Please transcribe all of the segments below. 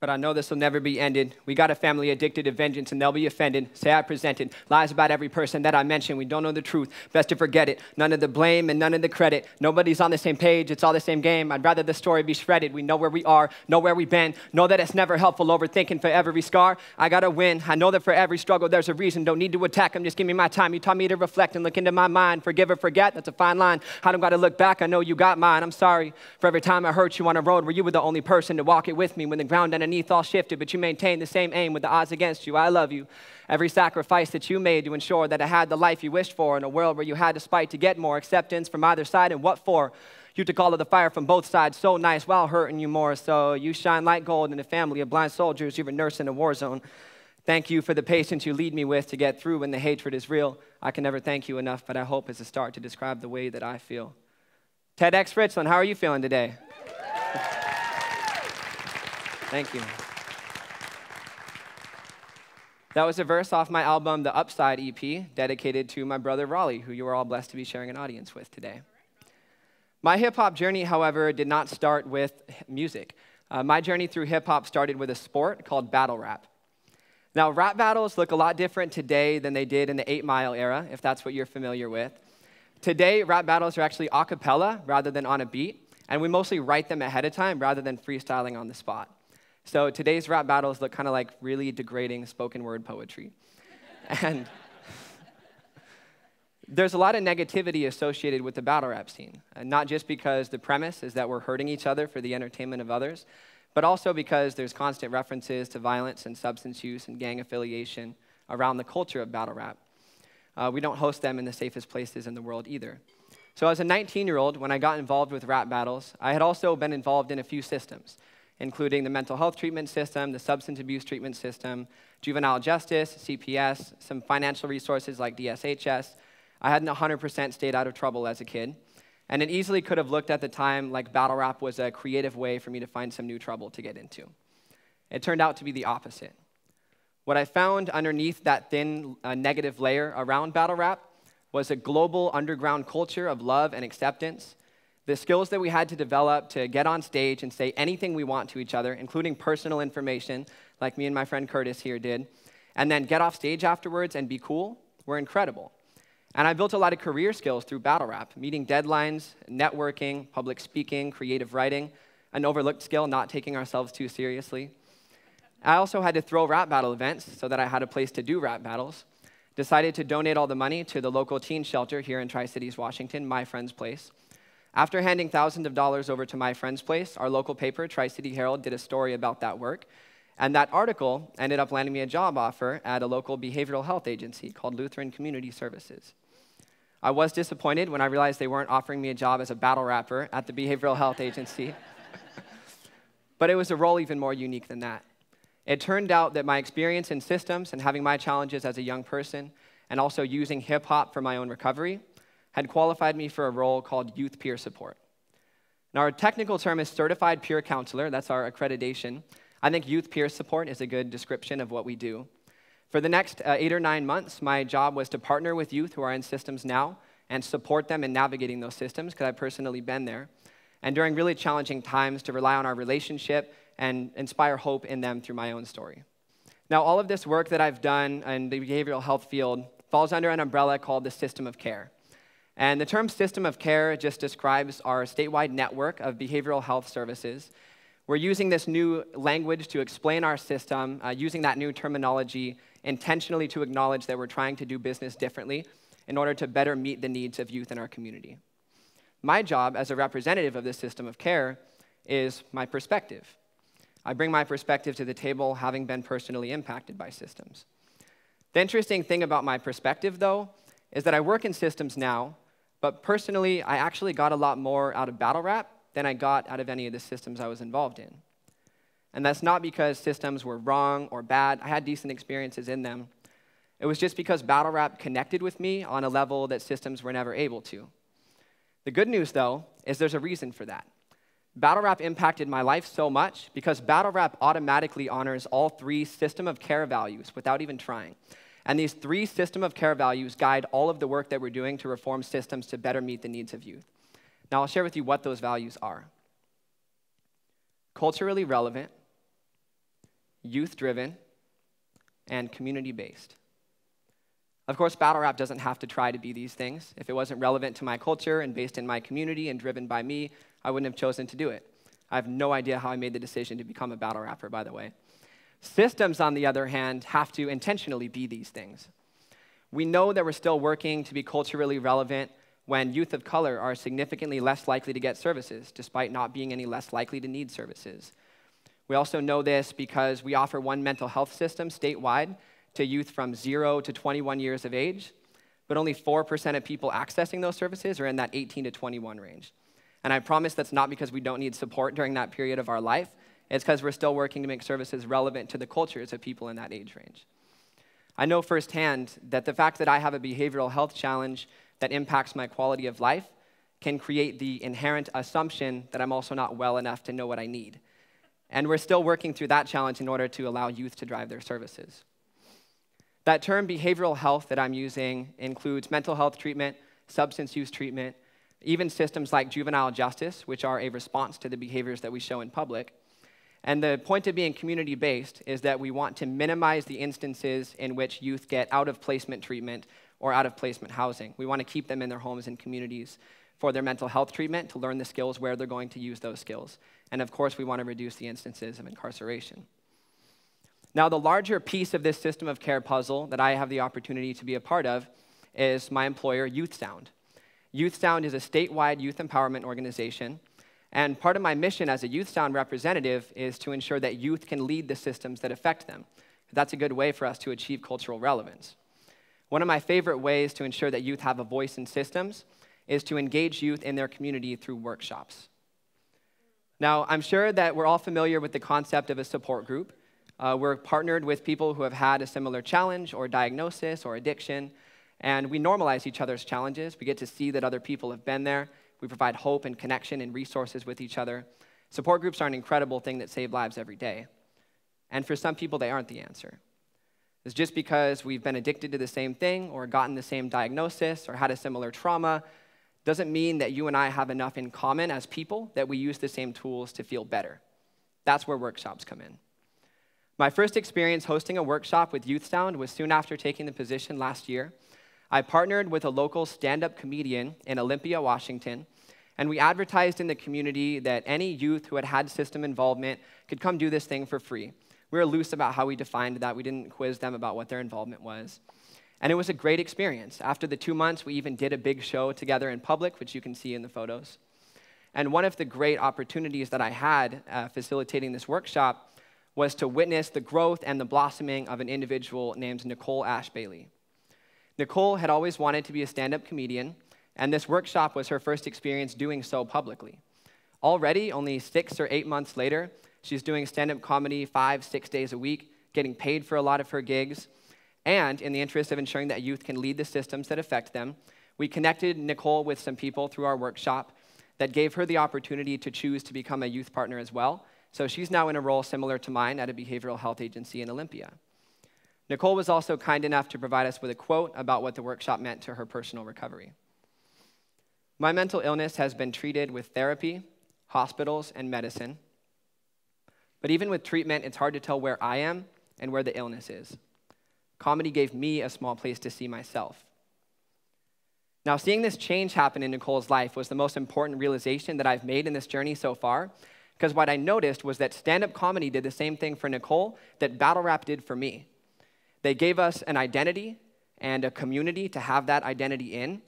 But I know this will never be ended. We got a family addicted to vengeance, and they'll be offended. Say I presented lies about every person that I mentioned. We don't know the truth. Best to forget it. None of the blame and none of the credit. Nobody's on the same page. It's all the same game. I'd rather the story be shredded. We know where we are, know where we've been. Know that it's never helpful overthinking for every scar. I gotta win. I know that for every struggle there's a reason. Don't need to attack them. Just give me my time. You taught me to reflect and look into my mind. Forgive or forget. That's a fine line. I don't gotta look back. I know you got mine. I'm sorry for every time I hurt you on a road where you were the only person to walk it with me when the ground underneath all shifted. But you maintain the same aim with the odds against you. I love you. Every sacrifice that you made to ensure that I had the life you wished for in a world where you had to fight to get more acceptance from either side. And what for? You took all of the fire from both sides so nice while hurting you more. So you shine like gold in a family of blind soldiers you were nursing a war zone. Thank you for the patience you lead me with to get through when the hatred is real. I can never thank you enough, but I hope it's a start to describe the way that I feel. TEDxRichland, how are you feeling today? Thank you. That was a verse off my album, The Upside EP, dedicated to my brother Raleigh, who you are all blessed to be sharing an audience with today. My hip-hop journey, however, did not start with music. My journey through hip-hop started with a sport called battle rap. Now, rap battles look a lot different today than they did in the 8 Mile era, if that's what you're familiar with. Today, rap battles are actually a cappella rather than on a beat, and we mostly write them ahead of time rather than freestyling on the spot. So today's rap battles look kind of like really degrading spoken word poetry. And there's a lot of negativity associated with the battle rap scene, not just because the premise is that we're hurting each other for the entertainment of others, but also because there's constant references to violence and substance use and gang affiliation around the culture of battle rap. We don't host them in the safest places in the world either. So as a 19-year-old, when I got involved with rap battles, I had also been involved in a few systems, including the mental health treatment system, the substance abuse treatment system, juvenile justice, CPS, some financial resources like DSHS. I hadn't 100% stayed out of trouble as a kid, and it easily could have looked at the time like battle rap was a creative way for me to find some new trouble to get into. It turned out to be the opposite. What I found underneath that thin negative layer around battle rap was a global underground culture of love and acceptance, the skills that we had to develop to get on stage and say anything we want to each other, including personal information, like me and my friend Curtis here did, and then get off stage afterwards and be cool, were incredible. And I built a lot of career skills through battle rap, meeting deadlines, networking, public speaking, creative writing, an overlooked skill, not taking ourselves too seriously. I also had to throw rap battle events so that I had a place to do rap battles. Decided to donate all the money to the local teen shelter here in Tri-Cities, Washington, My Friend's Place. After handing thousands of dollars over to My Friend's Place, our local paper, Tri-City Herald, did a story about that work. And that article ended up landing me a job offer at a local behavioral health agency called Lutheran Community Services. I was disappointed when I realized they weren't offering me a job as a battle rapper at the behavioral health agency. But it was a role even more unique than that. It turned out that my experience in systems and having my challenges as a young person, and also using hip-hop for my own recovery, had qualified me for a role called youth peer support. Now, our technical term is certified peer counselor. That's our accreditation. I think youth peer support is a good description of what we do. For the next 8 or 9 months, my job was to partner with youth who are in systems now and support them in navigating those systems, because I've personally been there. And during really challenging times, to rely on our relationship and inspire hope in them through my own story. Now, all of this work that I've done in the behavioral health field falls under an umbrella called the system of care. And the term system of care just describes our statewide network of behavioral health services. We're using this new language to explain our system, using that new terminology intentionally to acknowledge that we're trying to do business differently in order to better meet the needs of youth in our community. My job as a representative of this system of care is my perspective. I bring my perspective to the table, having been personally impacted by systems. The interesting thing about my perspective, though, is that I work in systems now, but personally, I actually got a lot more out of battle rap than I got out of any of the systems I was involved in. And that's not because systems were wrong or bad. I had decent experiences in them. It was just because battle rap connected with me on a level that systems were never able to. The good news, though, is there's a reason for that. Battle rap impacted my life so much because battle rap automatically honors all 3 system of care values without even trying. And these 3 system of care values guide all of the work that we're doing to reform systems to better meet the needs of youth. Now, I'll share with you what those values are. Culturally relevant, youth-driven, and community-based. Of course, battle rap doesn't have to try to be these things. If it wasn't relevant to my culture and based in my community and driven by me, I wouldn't have chosen to do it. I have no idea how I made the decision to become a battle rapper, by the way. Systems, on the other hand, have to intentionally be these things. We know that we're still working to be culturally relevant when youth of color are significantly less likely to get services, despite not being any less likely to need services. We also know this because we offer one mental health system statewide to youth from 0 to 21 years of age, but only 4% of people accessing those services are in that 18 to 21 range. And I promise that's not because we don't need support during that period of our life. It's because we're still working to make services relevant to the cultures of people in that age range. I know firsthand that the fact that I have a behavioral health challenge that impacts my quality of life can create the inherent assumption that I'm also not well enough to know what I need. And we're still working through that challenge in order to allow youth to drive their services. That term behavioral health that I'm using includes mental health treatment, substance use treatment, even systems like juvenile justice, which are a response to the behaviors that we show in public. And the point of being community-based is that we want to minimize the instances in which youth get out-of-placement treatment or out-of-placement housing. We want to keep them in their homes and communities for their mental health treatment, to learn the skills where they're going to use those skills. And of course, we want to reduce the instances of incarceration. Now, the larger piece of this system of care puzzle that I have the opportunity to be a part of is my employer, Youth Sound. Youth Sound is a statewide youth empowerment organization, and part of my mission as a Youth Sound representative is to ensure that youth can lead the systems that affect them. That's a good way for us to achieve cultural relevance. One of my favorite ways to ensure that youth have a voice in systems is to engage youth in their community through workshops. Now, I'm sure that we're all familiar with the concept of a support group. We're partnered with people who have had a similar challenge or diagnosis or addiction, and we normalize each other's challenges. We get to see that other people have been there. We provide hope and connection and resources with each other. Support groups are an incredible thing that save lives every day. And for some people, they aren't the answer. It's just because we've been addicted to the same thing or gotten the same diagnosis or had a similar trauma doesn't mean that you and I have enough in common as people that we use the same tools to feel better. That's where workshops come in. My first experience hosting a workshop with Youth Sound was soon after taking the position last year. I partnered with a local stand-up comedian in Olympia, Washington, and we advertised in the community that any youth who had had system involvement could come do this thing for free. We were loose about how we defined that. We didn't quiz them about what their involvement was. And it was a great experience. After the 2 months, we even did a big show together in public, which you can see in the photos. And one of the great opportunities that I had facilitating this workshop was to witness the growth and the blossoming of an individual named Nicole Ash Bailey. Nicole had always wanted to be a stand-up comedian, and this workshop was her first experience doing so publicly. Already, only 6 or 8 months later, she's doing stand-up comedy 5-6 days a week, getting paid for a lot of her gigs, and in the interest of ensuring that youth can lead the systems that affect them, we connected Nicole with some people through our workshop that gave her the opportunity to choose to become a youth partner as well. So she's now in a role similar to mine at a behavioral health agency in Olympia. Nicole was also kind enough to provide us with a quote about what the workshop meant to her personal recovery. My mental illness has been treated with therapy, hospitals, and medicine. But even with treatment, it's hard to tell where I am and where the illness is. Comedy gave me a small place to see myself. Now, seeing this change happen in Nicole's life was the most important realization that I've made in this journey so far, because what I noticed was that stand-up comedy did the same thing for Nicole that battle rap did for me. They gave us an identity and a community to have that identity in.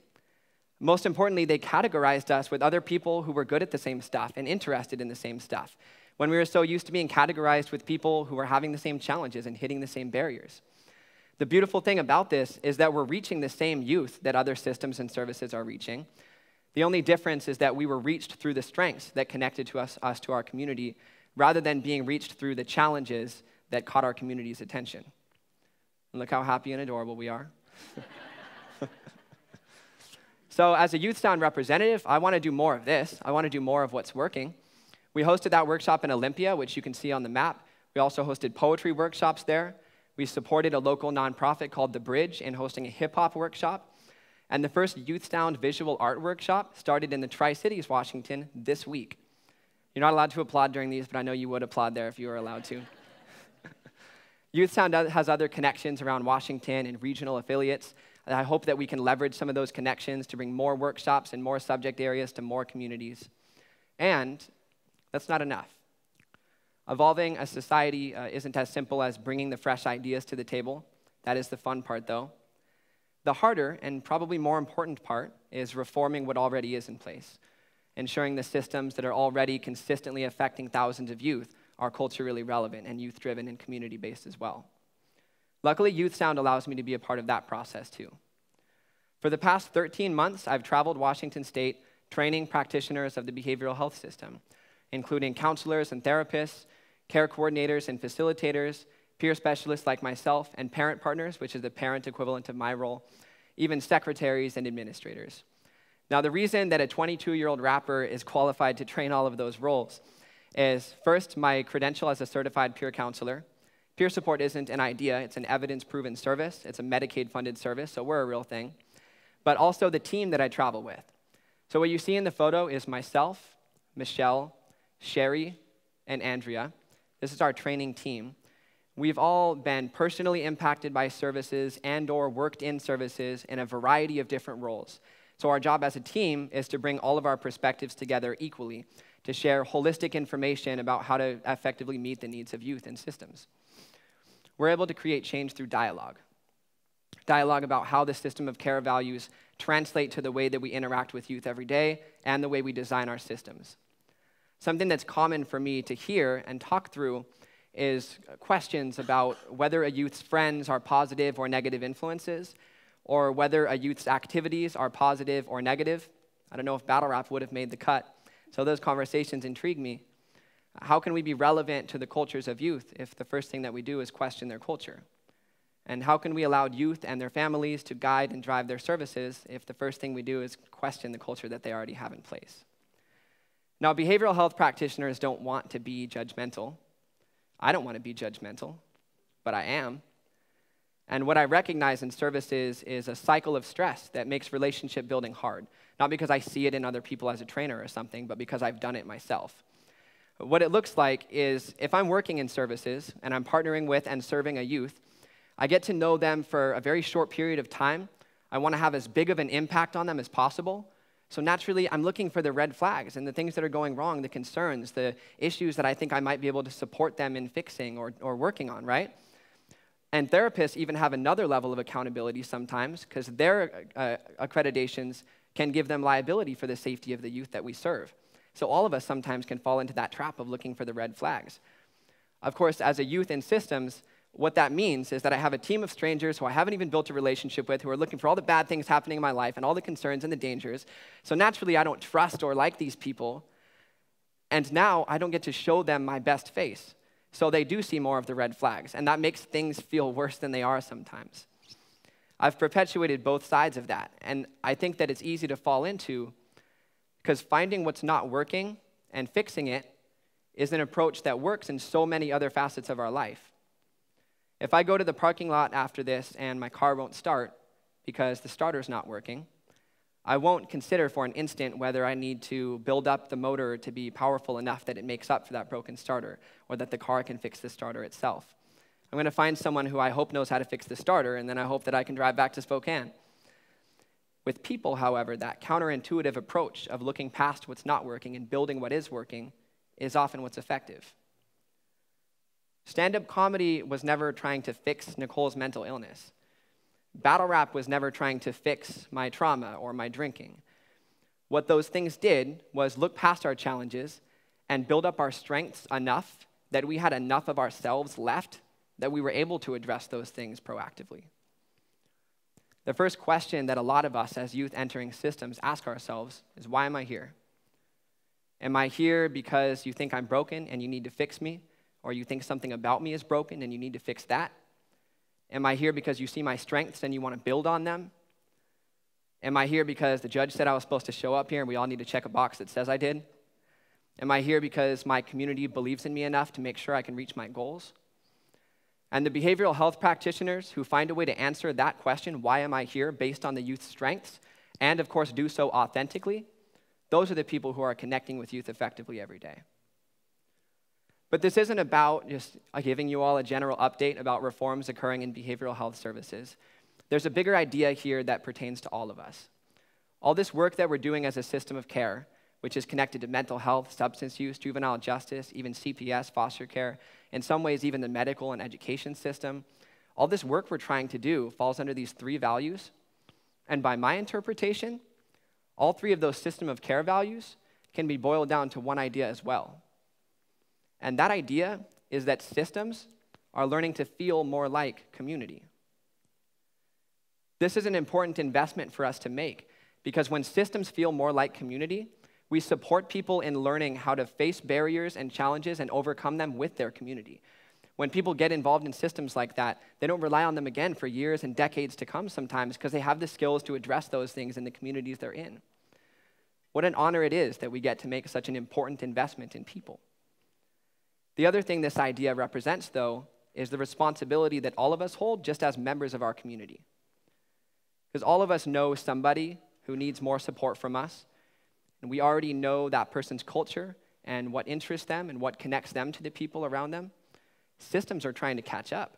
Most importantly, they categorized us with other people who were good at the same stuff and interested in the same stuff, when we were so used to being categorized with people who were having the same challenges and hitting the same barriers. The beautiful thing about this is that we're reaching the same youth that other systems and services are reaching. The only difference is that we were reached through the strengths that connected to us to our community, rather than being reached through the challenges that caught our community's attention. And look how happy and adorable we are. So as a Youth Sound representative, I want to do more of this. I want to do more of what's working. We hosted that workshop in Olympia, which you can see on the map. We also hosted poetry workshops there. We supported a local nonprofit called The Bridge in hosting a hip-hop workshop. And the first Youth Sound visual art workshop started in the Tri-Cities, Washington, this week. You're not allowed to applaud during these, but I know you would applaud there if you were allowed to. Youth Sound has other connections around Washington and regional affiliates. And I hope that we can leverage some of those connections to bring more workshops and more subject areas to more communities. And that's not enough. Evolving a society isn't as simple as bringing the fresh ideas to the table. That is the fun part, though. The harder and probably more important part is reforming what already is in place, ensuring the systems that are already consistently affecting thousands of youth are culturally relevant and youth-driven and community-based as well. Luckily, Youth Sound allows me to be a part of that process too. For the past 13 months, I've traveled Washington State training practitioners of the behavioral health system, including counselors and therapists, care coordinators and facilitators, peer specialists like myself, and parent partners, which is the parent equivalent of my role, even secretaries and administrators. Now, the reason that a 22-year-old rapper is qualified to train all of those roles is, first, my credential as a certified peer counselor. Peer support isn't an idea, it's an evidence-proven service. It's a Medicaid-funded service, so we're a real thing. But also the team that I travel with. So what you see in the photo is myself, Michelle, Sherry, and Andrea. This is our training team. We've all been personally impacted by services and/or worked in services in a variety of different roles. So our job as a team is to bring all of our perspectives together equally, to share holistic information about how to effectively meet the needs of youth and systems. We're able to create change through dialogue. Dialogue about how the system of care values translate to the way that we interact with youth every day and the way we design our systems. Something that's common for me to hear and talk through is questions about whether a youth's friends are positive or negative influences, or whether a youth's activities are positive or negative. I don't know if battle rap would have made the cut, so those conversations intrigue me. How can we be relevant to the cultures of youth if the first thing that we do is question their culture? And how can we allow youth and their families to guide and drive their services if the first thing we do is question the culture that they already have in place? Now, behavioral health practitioners don't want to be judgmental. I don't want to be judgmental, but I am. And what I recognize in services is a cycle of stress that makes relationship building hard, not because I see it in other people as a trainer or something, but because I've done it myself. What it looks like is if I'm working in services and I'm partnering with and serving a youth, I get to know them for a very short period of time. I want to have as big of an impact on them as possible. So naturally, I'm looking for the red flags and the things that are going wrong, the concerns, the issues that I think I might be able to support them in fixing or working on, right? And therapists even have another level of accountability sometimes because their accreditations can give them liability for the safety of the youth that we serve. So all of us sometimes can fall into that trap of looking for the red flags. Of course, as a youth in systems, what that means is that I have a team of strangers who I haven't even built a relationship with, who are looking for all the bad things happening in my life and all the concerns and the dangers. So naturally, I don't trust or like these people. And now I don't get to show them my best face. So they do see more of the red flags. And that makes things feel worse than they are sometimes. I've perpetuated both sides of that. And I think that it's easy to fall into because finding what's not working and fixing it is an approach that works in so many other facets of our life. If I go to the parking lot after this and my car won't start because the starter's not working, I won't consider for an instant whether I need to build up the motor to be powerful enough that it makes up for that broken starter or that the car can fix the starter itself. I'm going to find someone who I hope knows how to fix the starter, and then I hope that I can drive back to Spokane. With people, however, that counterintuitive approach of looking past what's not working and building what is working is often what's effective. Stand-up comedy was never trying to fix Nicole's mental illness. Battle rap was never trying to fix my trauma or my drinking. What those things did was look past our challenges and build up our strengths enough that we had enough of ourselves left that we were able to address those things proactively. The first question that a lot of us as youth entering systems ask ourselves is, why am I here? Am I here because you think I'm broken and you need to fix me? Or you think something about me is broken and you need to fix that? Am I here because you see my strengths and you want to build on them? Am I here because the judge said I was supposed to show up here and we all need to check a box that says I did? Am I here because my community believes in me enough to make sure I can reach my goals? And the behavioral health practitioners who find a way to answer that question, why am I here, based on the youth's strengths, and of course do so authentically, those are the people who are connecting with youth effectively every day. But this isn't about just giving you all a general update about reforms occurring in behavioral health services. There's a bigger idea here that pertains to all of us. All this work that we're doing as a system of care, which is connected to mental health, substance use, juvenile justice, even CPS, foster care, in some ways even the medical and education system, all this work we're trying to do falls under these 3 values. And by my interpretation, all 3 of those system of care values can be boiled down to one idea as well. And that idea is that systems are learning to feel more like community. This is an important investment for us to make, because when systems feel more like community, we support people in learning how to face barriers and challenges and overcome them with their community. When people get involved in systems like that, they don't rely on them again for years and decades to come sometimes, because they have the skills to address those things in the communities they're in. What an honor it is that we get to make such an important investment in people. The other thing this idea represents, though, is the responsibility that all of us hold just as members of our community. Because all of us know somebody who needs more support from us, and we already know that person's culture and what interests them and what connects them to the people around them. Systems are trying to catch up.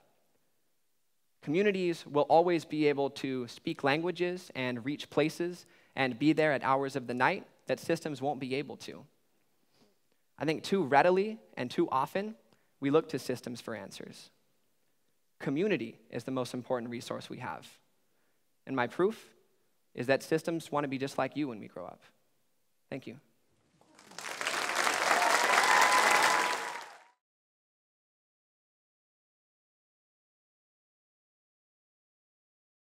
Communities will always be able to speak languages and reach places and be there at hours of the night that systems won't be able to. I think too readily and too often, we look to systems for answers. Community is the most important resource we have. And my proof is that systems want to be just like you when we grow up. Thank you.